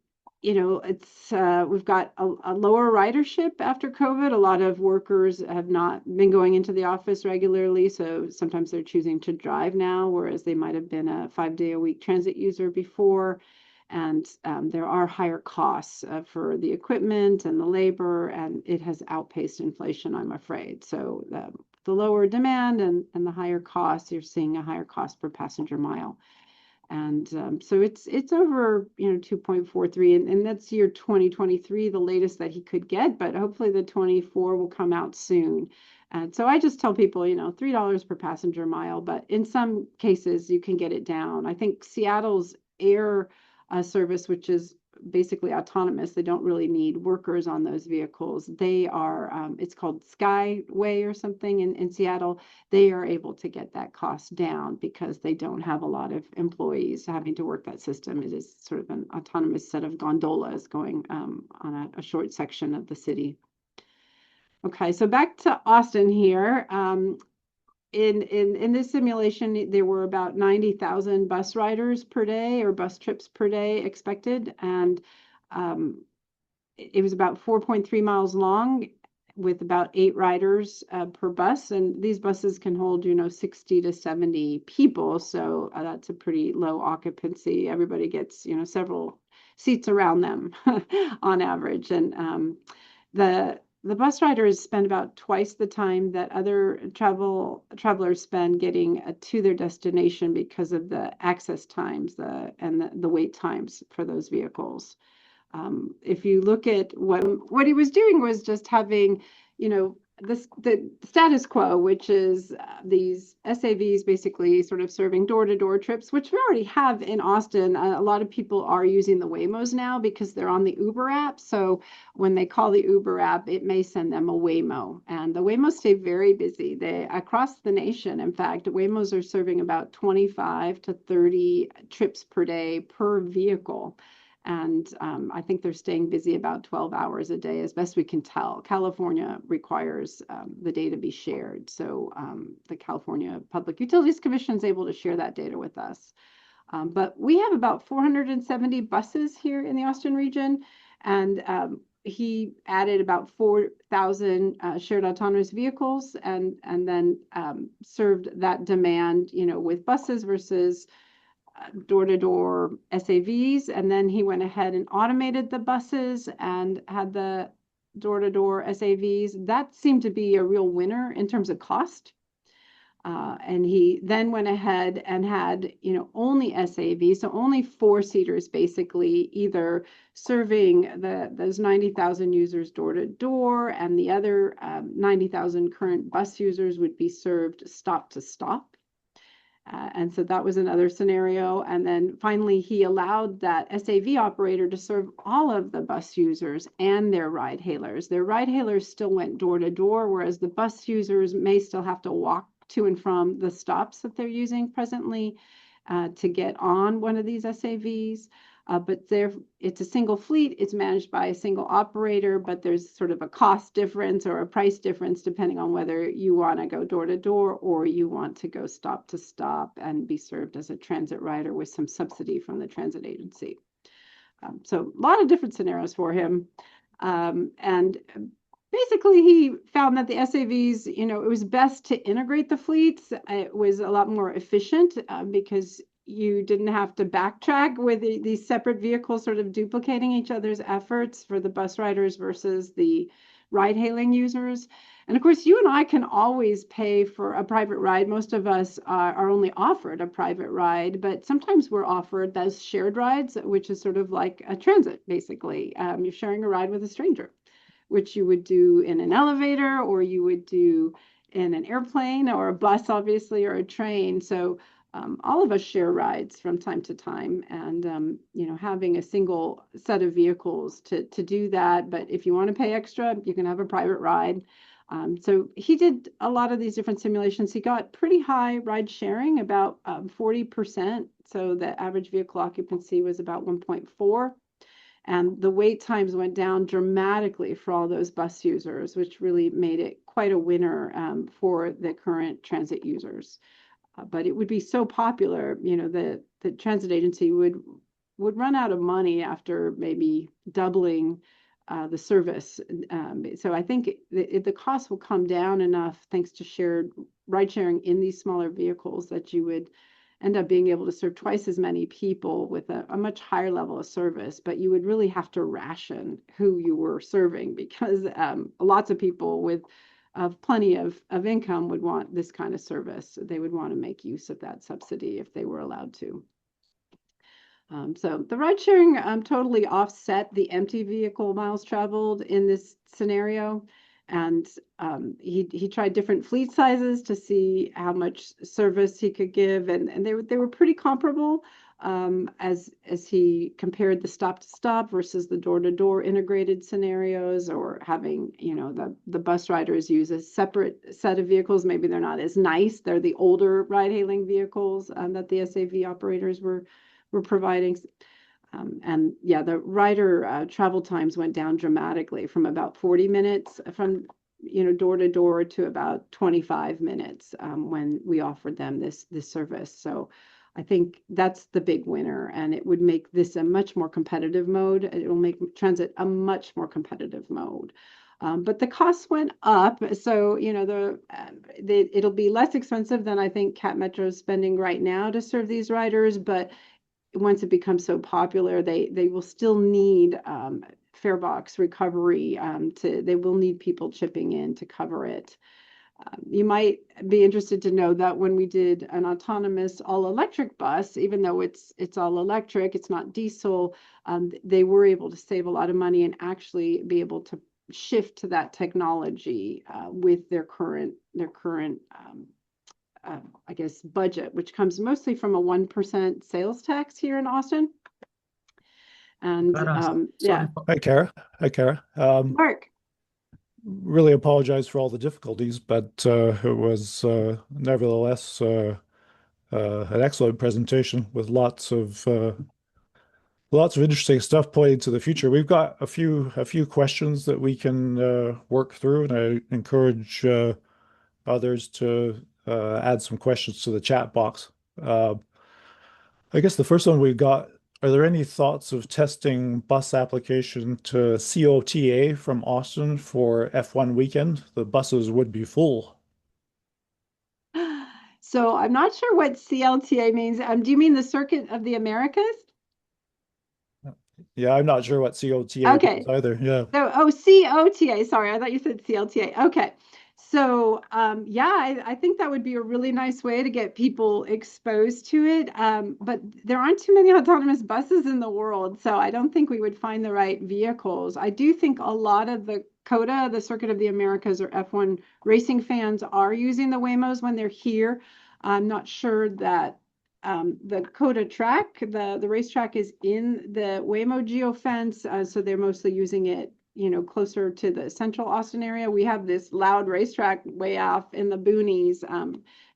it's we've got a lower ridership after COVID. A lot of workers have not been going into the office regularly, so sometimes they're choosing to drive now, whereas they might have been a 5-day-a-week transit user before. And there are higher costs for the equipment and the labor, and it has outpaced inflation, I'm afraid. So the lower demand and the higher costs, you're seeing a higher cost per passenger mile. And so it's over 2.43, and that's year 2023, the latest that he could get, but hopefully the 24 will come out soon. And so I just tell people, $3 per passenger mile, but in some cases you can get it down. I think Seattle's air service, which is basically autonomous, they don't really need workers on those vehicles. They are, it's called Skyway or something in Seattle. They are able to get that cost down because they don't have a lot of employees having to work that system. It is sort of an autonomous set of gondolas going on a short section of the city. Okay, so back to Austin here. In this simulation, there were about 90,000 bus riders per day, or bus trips per day expected, and it was about 4.3 miles long, with about 8 riders per bus. And these buses can hold 60 to 70 people, so that's a pretty low occupancy. Everybody gets several seats around them on average. And the bus riders spend about twice the time that other travelers spend getting to their destination because of the access times and the wait times for those vehicles. If you look at what he was doing was just having, the status quo, which is these SAVs basically sort of serving door-to-door trips, which we already have in Austin. A lot of people are using the Waymos now because they're on the Uber app. So when they call the Uber app, it may send them a Waymo, and the Waymos stay very busy. They across the nation, in fact, Waymos are serving about 25 to 30 trips per day per vehicle. And I think they're staying busy about 12 hours a day, as best we can tell. California requires the data be shared. So the California Public Utilities Commission is able to share that data with us. But we have about 470 buses here in the Austin region. And he added about 4,000 shared autonomous vehicles and then served that demand, with buses versus door-to-door SAVs, and then he went ahead and automated the buses and had the door-to-door SAVs. That seemed to be a real winner in terms of cost. And he then went ahead and had, only SAVs, so only four-seaters basically, either serving those 90,000 users door to door, and the other 90,000 current bus users would be served stop to stop. And so that was another scenario. And then finally, he allowed that SAV operator to serve all of the bus users and their ride hailers. Their ride hailers still went door to door, whereas the bus users may still have to walk to and from the stops that they're using presently to get on one of these SAVs. But it's a single fleet. It's managed by a single operator, but there's sort of a cost difference or a price difference depending on whether you want to go door to door or you want to go stop to stop and be served as a transit rider with some subsidy from the transit agency. So a lot of different scenarios for him. And basically, he found that the SAVs, it was best to integrate the fleets. It was a lot more efficient because you didn't have to backtrack with these separate vehicles sort of duplicating each other's efforts for the bus riders versus the ride hailing users. And of course, you and I can always pay for a private ride. Most of us are only offered a private ride, but sometimes we're offered those shared rides, which is sort of like a transit, basically. You're sharing a ride with a stranger, which you would do in an elevator or you would do in an airplane or a bus, obviously, or a train. So all of us share rides from time to time, and having a single set of vehicles to do that. But if you want to pay extra, you can have a private ride. So he did a lot of these different simulations. He got pretty high ride sharing, about 40%. So the average vehicle occupancy was about 1.4. And the wait times went down dramatically for all those bus users, which really made it quite a winner for the current transit users. But it would be so popular, the transit agency would run out of money after maybe doubling the service. So I think the cost will come down enough thanks to shared ride sharing in these smaller vehicles that you would end up being able to serve twice as many people with a much higher level of service. But you would really have to ration who you were serving because lots of people with plenty of income would want this kind of service. They would want to make use of that subsidy if they were allowed to. So the ride sharing totally offset the empty vehicle miles traveled in this scenario. And he tried different fleet sizes to see how much service he could give. And they were pretty comparable as he compared the stop to stop versus the door to door integrated scenarios, or having, the bus riders use a separate set of vehicles. Maybe they're not as nice. They're the older ride hailing vehicles that the SAV operators were providing. And yeah, the rider travel times went down dramatically from about 40 minutes from door to door to about 25 minutes when we offered them this service. So I think that's the big winner, and it would make this a much more competitive mode. It will make transit a much more competitive mode. But the costs went up, so it'll be less expensive than I think Cat Metro is spending right now to serve these riders. But once it becomes so popular, they will still need fare box recovery. They will need people chipping in to cover it. You might be interested to know that when we did an autonomous all-electric bus, even though it's all electric, it's not diesel, they were able to save a lot of money and actually be able to shift to that technology with their current I guess budget, which comes mostly from a 1% sales tax here in Austin. And Sorry yeah, for Hi, Kara. Hi, Kara. Mark. Really apologize for all the difficulties, but it was nevertheless an excellent presentation with lots of interesting stuff pointing to the future. We've got a few questions that we can work through, and I encourage others to add some questions to the chat box. Uh, I guess the first one we've got, are there any thoughts of testing bus application to COTA from Austin for F1 weekend? The buses would be full. So I'm not sure what CLTA means. Do you mean the Circuit of the Americas? Yeah, I'm not sure what COTA means Okay. either. Yeah. So, oh, COTA. Sorry, I thought you said CLTA. Okay. So, yeah, I think that would be a really nice way to get people exposed to it. But there aren't too many autonomous buses in the world, so I don't think we would find the right vehicles. I do think a lot of the COTA, the Circuit of the Americas, or F1 racing fans are using the Waymos when they're here. I'm not sure that the COTA track, the racetrack is in the Waymo geofence, so they're mostly using it, closer to the central Austin area. We have this loud racetrack way off in the boonies,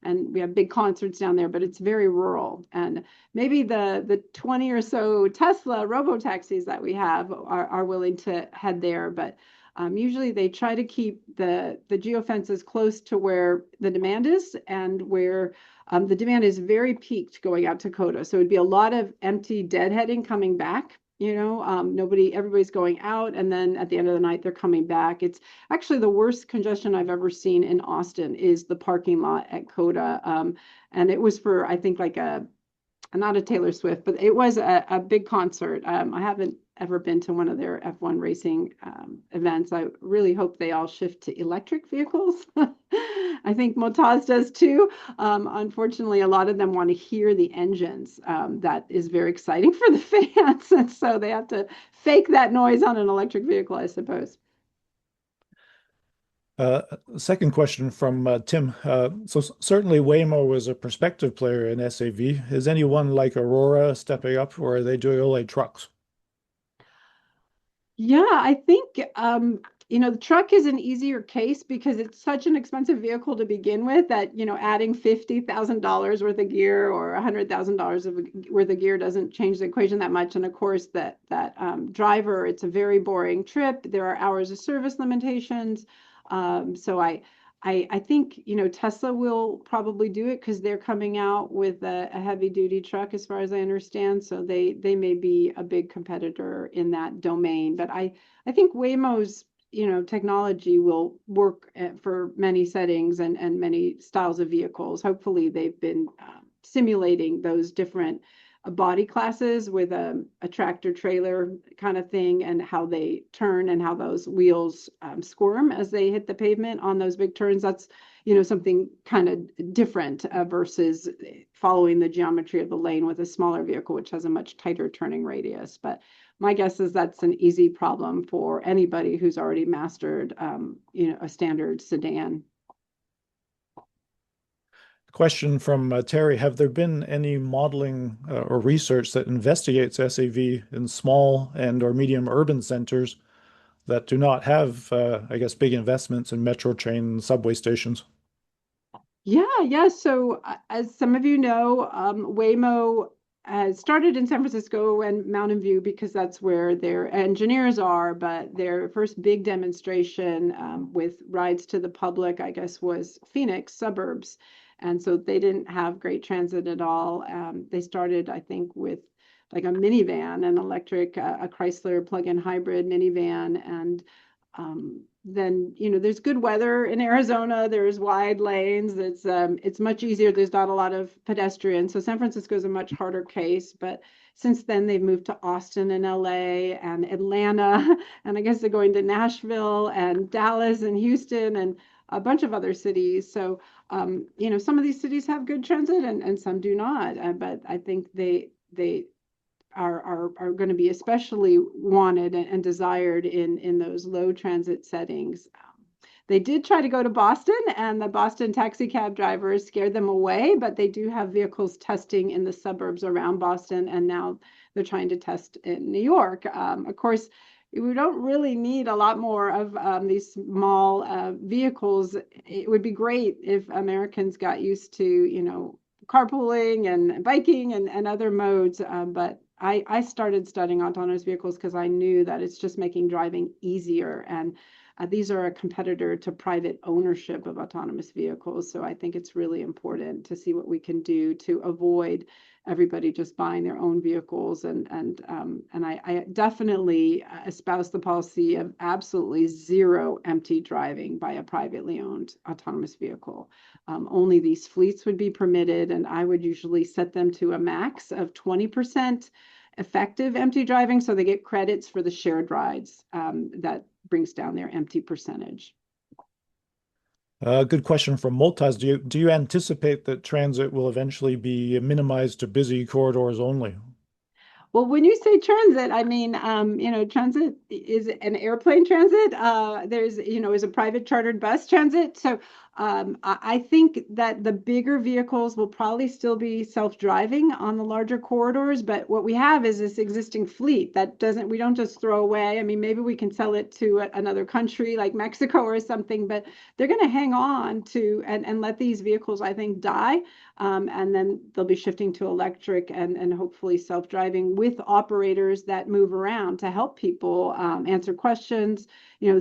and we have big concerts down there, but it's very rural. And maybe the 20 or so Tesla robo taxis that we have are willing to head there, but usually they try to keep the geofences close to where the demand is and where the demand is very peaked going out to COTA. So it'd be a lot of empty deadheading coming back. Everybody's going out, and then at the end of the night, they're coming back. It's actually the worst congestion I've ever seen in Austin is the parking lot at COTA. And it was for, I think, like not a Taylor Swift, but it was a big concert. I haven't ever been to one of their F1 racing events. I really hope they all shift to electric vehicles. I think Motaz does too. Unfortunately, a lot of them want to hear the engines. That is very exciting for the fans. And so they have to fake that noise on an electric vehicle, I suppose. Uh, Second question from Tim. So certainly Waymo is a prospective player in SAV. Is anyone like Aurora stepping up, or are they doing only trucks? Yeah, I think the truck is an easier case because it's such an expensive vehicle to begin with that, adding $50,000 worth of gear or $100,000 worth of gear doesn't change the equation that much. And of course, that driver, it's a very boring trip. There are hours of service limitations. So I think, Tesla will probably do it because they're coming out with a heavy duty truck, as far as I understand. So they may be a big competitor in that domain. But I think Waymo's, technology will work for many settings and many styles of vehicles. Hopefully, they've been simulating those different body classes with a tractor trailer kind of thing and how they turn and how those wheels squirm as they hit the pavement on those big turns. That's, something kind of different versus following the geometry of the lane with a smaller vehicle, which has a much tighter turning radius. But my guess is that's an easy problem for anybody who's already mastered, a standard sedan. Question from Terry. Have there been any modeling or research that investigates SAV in small and or medium urban centers that do not have, I guess, big investments in metro train subway stations? Yeah. So, as some of you know, Waymo has started in San Francisco and Mountain View because that's where their engineers are. But their first big demonstration with rides to the public, I guess, was Phoenix suburbs. And so they didn't have great transit at all. They started, I think, with like a minivan, an electric, a Chrysler plug-in hybrid minivan, and then there's good weather in Arizona. There's wide lanes. It's much easier. There's not a lot of pedestrians. So San Francisco is a much harder case. But since then, they've moved to Austin and LA and Atlanta, and I guess they're going to Nashville and Dallas and Houston. And a bunch of other cities. So, some of these cities have good transit and some do not. But I think they are going to be especially wanted and desired in those low transit settings. They did try to go to Boston, and the Boston taxi cab drivers scared them away, but they do have vehicles testing in the suburbs around Boston, and now they're trying to test in New York. Of course, we don't really need a lot more of these small vehicles. It would be great if Americans got used to, carpooling and biking and other modes, but I started studying autonomous vehicles because I knew that it's just making driving easier. And these are a competitor to private ownership of autonomous vehicles. So I think it's really important to see what we can do to avoid everybody just buying their own vehicles. And I definitely espouse the policy of absolutely zero empty driving by a privately owned autonomous vehicle. Only these fleets would be permitted, and I would usually set them to a max of 20% effective empty driving, so they get credits for the shared rides. That brings down their empty percentage. Good question from Multaz. Do you anticipate that transit will eventually be minimized to busy corridors only? Well, when you say transit, I mean, transit is an airplane transit. Is a private chartered bus transit. So I think that the bigger vehicles will probably still be self-driving on the larger corridors. But what we have is this existing fleet that we don't just throw away. I mean, maybe we can sell it to another country like Mexico or something, but they're going to hang on to and let these vehicles, I think, die. And then they'll be shifting to electric and hopefully self-driving with operators that move around to help people answer questions.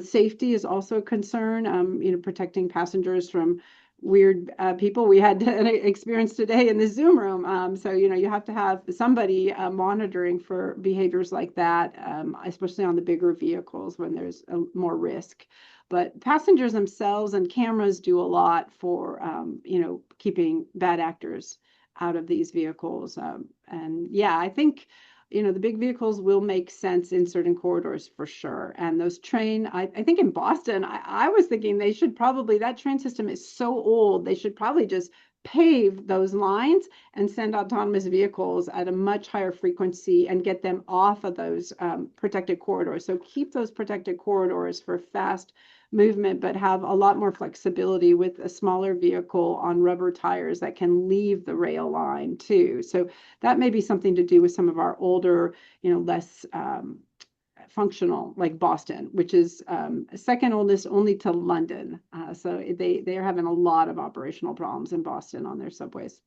Safety is also a concern, protecting passengers from weird people. We had an experience today in the Zoom room. So, you have to have somebody monitoring for behaviors like that, especially on the bigger vehicles when there's more risk. But passengers themselves and cameras do a lot for, keeping bad actors out of these vehicles. And yeah, I think, the big vehicles will make sense in certain corridors for sure. And those I think in Boston, I was thinking they should probably, that train system is so old, they should probably just pave those lines and send autonomous vehicles at a much higher frequency and get them off of those protected corridors. So keep those protected corridors for fast movement, but have a lot more flexibility with a smaller vehicle on rubber tires that can leave the rail line too. So that may be something to do with some of our older, less functional, like Boston, which is second oldest only to London. So they are having a lot of operational problems in Boston on their subways.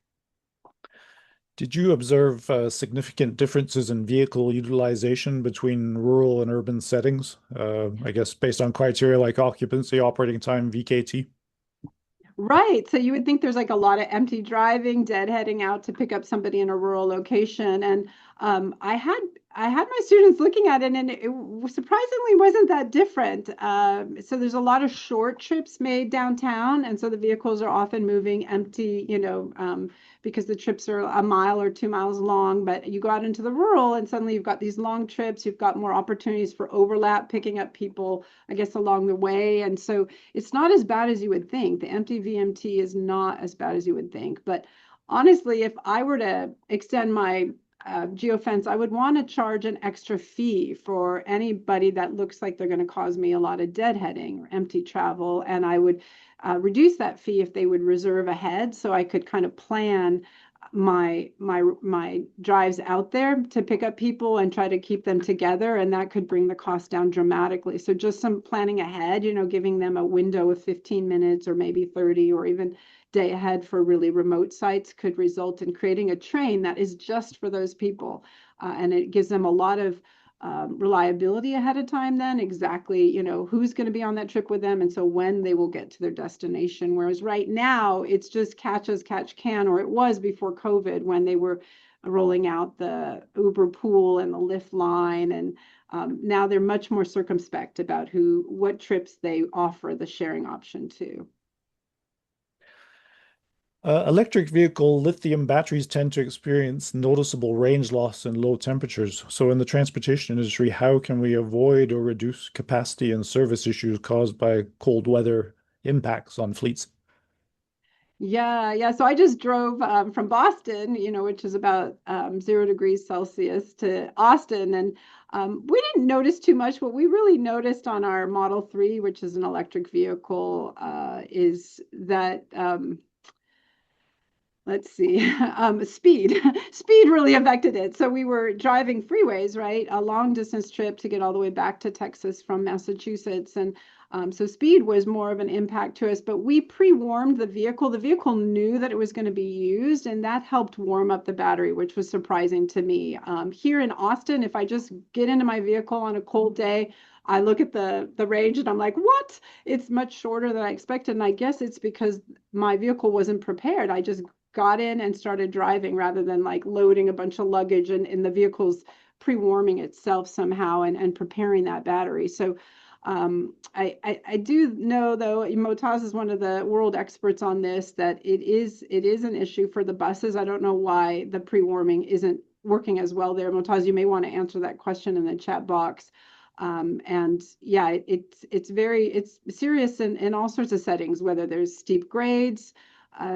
Did you observe significant differences in vehicle utilization between rural and urban settings? I guess based on criteria like occupancy, operating time, VKT. Right. So you would think there's like a lot of empty driving, deadheading out to pick up somebody in a rural location. And I had my students looking at it, and it surprisingly wasn't that different. So there's a lot of short trips made downtown, and so the vehicles are often moving empty, because the trips are a mile or 2 miles long. But you go out into the rural, and suddenly you've got these long trips. You've got more opportunities for overlap, picking up people, I guess, along the way. And so it's not as bad as you would think. The empty VMT is not as bad as you would think. But honestly, if I were to extend my geofence, I would want to charge an extra fee for anybody that looks like they're going to cause me a lot of deadheading or empty travel. And I would reduce that fee if they would reserve ahead, so I could kind of plan my drives out there to pick up people and try to keep them together, and that could bring the cost down dramatically. So just some planning ahead, giving them a window of 15 minutes or maybe 30 or even day ahead for really remote sites could result in creating a train that is just for those people. And it gives them a lot of reliability ahead of time, then exactly, who's going to be on that trip with them. And so when they will get to their destination. Whereas right now it's just catch as catch can, or it was before COVID when they were rolling out the Uber pool and the Lyft line. And now they're much more circumspect about what trips they offer the sharing option to. Electric vehicle lithium batteries tend to experience noticeable range loss in low temperatures. So in the transportation industry, how can we avoid or reduce capacity and service issues caused by cold weather impacts on fleets. Yeah, yeah. So I just drove from Boston, which is about 0 degrees Celsius, to Austin, and we didn't notice too much. What we really noticed on our Model 3, which is an electric vehicle, is that let's see, speed. Speed really affected it. So we were driving freeways, right? A long distance trip to get all the way back to Texas from Massachusetts. And so speed was more of an impact to us, but we pre-warmed the vehicle. The vehicle knew that it was going to be used, and that helped warm up the battery, which was surprising to me. Here in Austin, if I just get into my vehicle on a cold day, I look at the range and I'm like, what? It's much shorter than I expected. And I guess it's because my vehicle wasn't prepared. I just got in and started driving rather than like loading a bunch of luggage and the vehicle's pre-warming itself somehow and preparing that battery. So I do know though, Motaz is one of the world experts on this, that it is an issue for the buses. I don't know why the pre-warming isn't working as well there. Motaz, you may want to answer that question in the chat box. And yeah, it's serious in all sorts of settings, whether there's steep grades.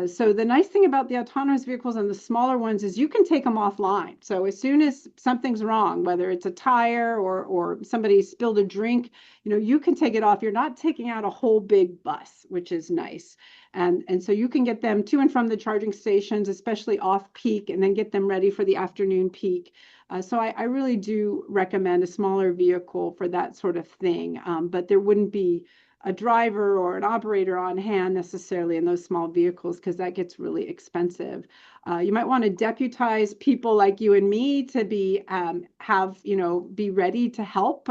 So the nice thing about the autonomous vehicles and the smaller ones is you can take them offline. So as soon as something's wrong, whether it's a tire or somebody spilled a drink, you can take it off. You're not taking out a whole big bus, which is nice. And so you can get them to and from the charging stations, especially off peak, and then get them ready for the afternoon peak. So I really do recommend a smaller vehicle for that sort of thing. But there wouldn't be a driver or an operator on hand necessarily in those small vehicles because that gets really expensive. You might want to deputize people like you and me to be ready to help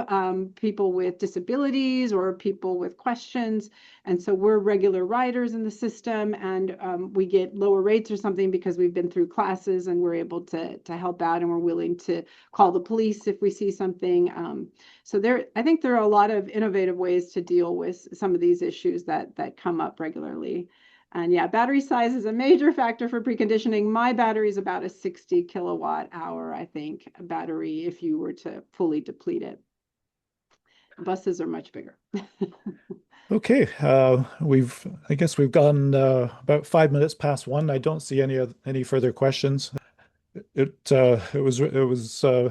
people with disabilities or people with questions. And so we're regular riders in the system, and we get lower rates or something because we've been through classes and we're able to help out, and we're willing to call the police if we see something. So I think there are a lot of innovative ways to deal with some of these issues that come up regularly. And yeah, battery size is a major factor for preconditioning. My battery is about a 60 kilowatt hour, I think, battery if you were to fully deplete it. Buses are much bigger. Okay, I guess we've gone about 5 minutes past one. I don't see any further questions. It was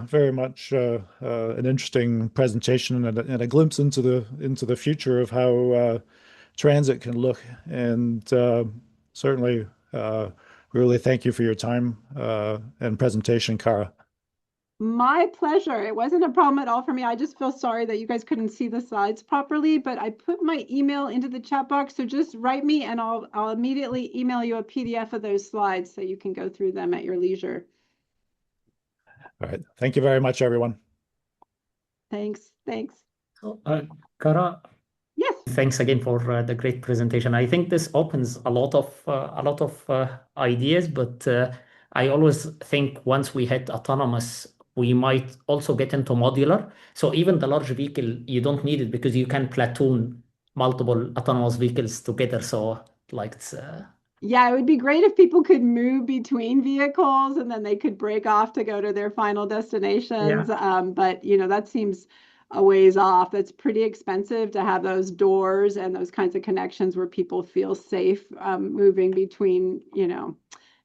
very much an interesting presentation and a glimpse into the future of how transit can look. And certainly, really thank you for your time and presentation, Cara. My pleasure. It wasn't a problem at all for me. I just feel sorry that you guys couldn't see the slides properly, but I put my email into the chat box. So just write me and I'll immediately email you a PDF of those slides so you can go through them at your leisure. All right. Thank you very much, everyone. Thanks. Thanks. So, Kara, Yes. thanks again for the great presentation. I think this opens a lot of ideas, but I always think once we hit autonomous, we might also get into modular. So even the large vehicle, you don't need it because you can platoon multiple autonomous vehicles together. So like it's Yeah, it would be great if people could move between vehicles and then they could break off to go to their final destinations. yeah. But that seems a ways off. That's pretty expensive to have those doors and those kinds of connections where people feel safe moving between.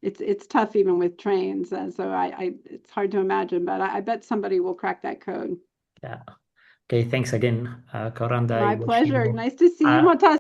It's tough even with trains, and so it's hard to imagine. But I bet somebody will crack that code. Yeah. Okay, thanks again, Kara, and I My wish pleasure. you Nice to see you, uh, Motas.